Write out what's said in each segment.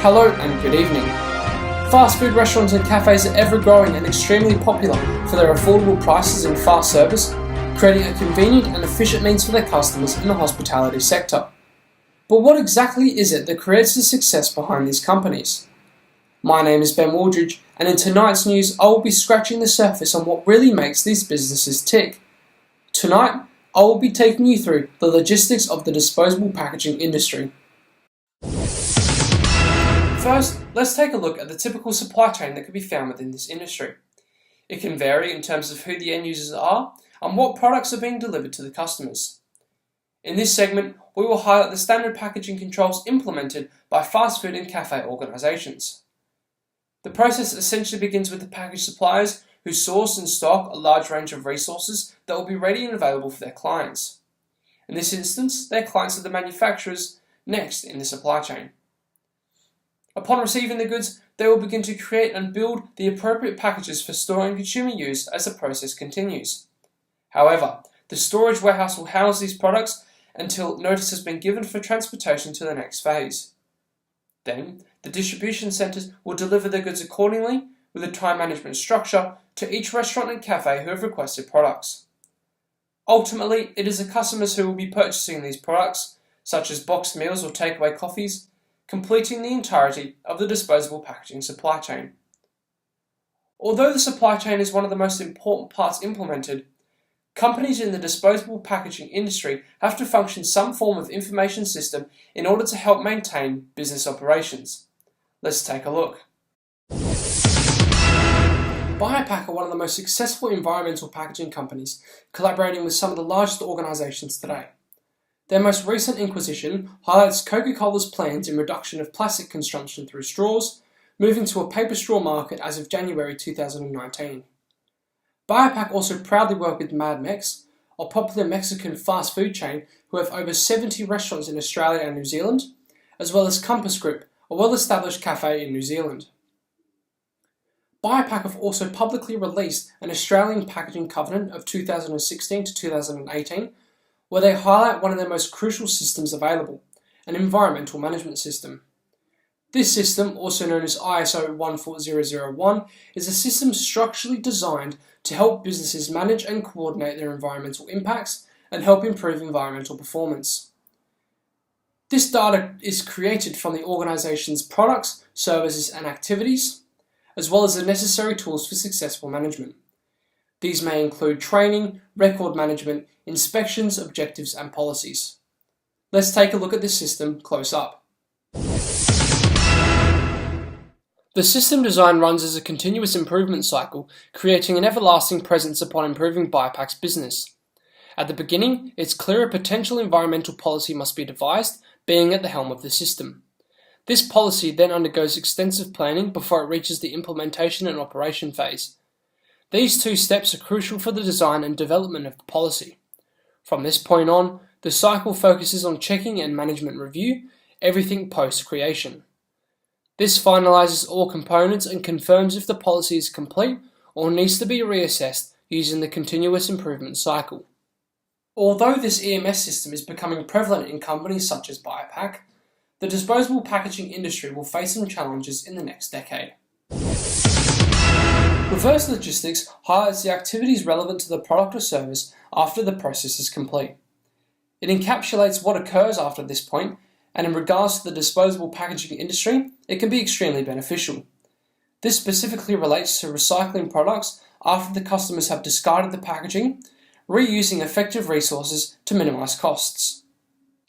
Hello and good evening. Fast food restaurants and cafes are ever growing and extremely popular for their affordable prices and fast service, creating a convenient and efficient means for their customers in the hospitality sector. But what exactly is it that creates the success behind these companies? My name is Ben Waldridge, and in tonight's news I will be scratching the surface on what really makes these businesses tick. Tonight, I will be taking you through the logistics of the disposable packaging industry. First, let's take a look at the typical supply chain that can be found within this industry. It can vary in terms of who the end users are and what products are being delivered to the customers. In this segment, we will highlight the standard packaging controls implemented by fast food and cafe organisations. The process essentially begins with the package suppliers who source and stock a large range of resources that will be ready and available for their clients. In this instance, their clients are the manufacturers next in the supply chain. Upon receiving the goods, they will begin to create and build the appropriate packages for store and consumer use as the process continues. However, the storage warehouse will house these products until notice has been given for transportation to the next phase. Then, the distribution centres will deliver the goods accordingly with a time management structure to each restaurant and cafe who have requested products. Ultimately, it is the customers who will be purchasing these products, such as boxed meals or takeaway coffees, completing the entirety of the disposable packaging supply chain. Although the supply chain is one of the most important parts implemented, companies in the disposable packaging industry have to function some form of information system in order to help maintain business operations. Let's take a look. Biopack are one of the most successful environmental packaging companies, collaborating with some of the largest organisations today. Their most recent acquisition highlights Coca-Cola's plans in reduction of plastic consumption through straws, moving to a paper straw market as of January 2019. Biopack also proudly work with Mad Mex, a popular Mexican fast food chain who have over 70 restaurants in Australia and New Zealand, as well as Compass Group, a well-established cafe in New Zealand. Biopack have also publicly released an Australian Packaging Covenant of 2016 to 2018, where they highlight one of their most crucial systems available, an environmental management system. This system, also known as ISO 14001, is a system structurally designed to help businesses manage and coordinate their environmental impacts and help improve environmental performance. This data is created from the organisation's products, services and activities, as well as the necessary tools for successful management. These may include training, record management, inspections, objectives and policies. Let's take a look at this system close up. The system design runs as a continuous improvement cycle, creating an everlasting presence upon improving Biopack's business. At the beginning, it's clear a potential environmental policy must be devised, being at the helm of the system. This policy then undergoes extensive planning before it reaches the implementation and operation phase. These two steps are crucial for the design and development of the policy. From this point on, the cycle focuses on checking and management review, everything post-creation. This finalises all components and confirms if the policy is complete or needs to be reassessed using the continuous improvement cycle. Although this EMS system is becoming prevalent in companies such as Biopack, the disposable packaging industry will face some challenges in the next decade. Reverse logistics highlights the activities relevant to the product or service after the process is complete. It encapsulates what occurs after this point, and in regards to the disposable packaging industry, it can be extremely beneficial. This specifically relates to recycling products after the customers have discarded the packaging, reusing effective resources to minimise costs.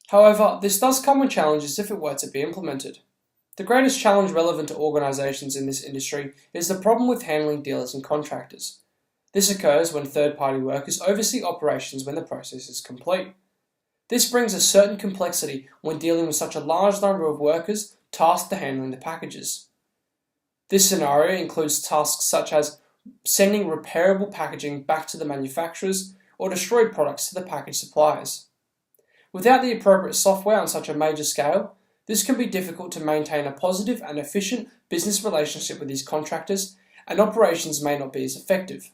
However, this does come with challenges if it were to be implemented. The greatest challenge relevant to organisations in this industry is the problem with handling dealers and contractors. This occurs when third-party workers oversee operations when the process is complete. This brings a certain complexity when dealing with such a large number of workers tasked to handling the packages. This scenario includes tasks such as sending repairable packaging back to the manufacturers or destroyed products to the package suppliers. Without the appropriate software on such a major scale, this can be difficult to maintain a positive and efficient business relationship with these contractors, and operations may not be as effective.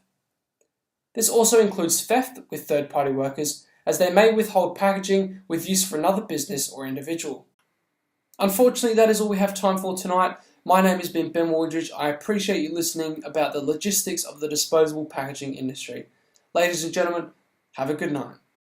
This also includes theft with third-party workers, as they may withhold packaging with use for another business or individual. Unfortunately, that is all we have time for tonight. My name has been Ben Waldridge. I appreciate you listening about the logistics of the disposable packaging industry. Ladies and gentlemen, have a good night.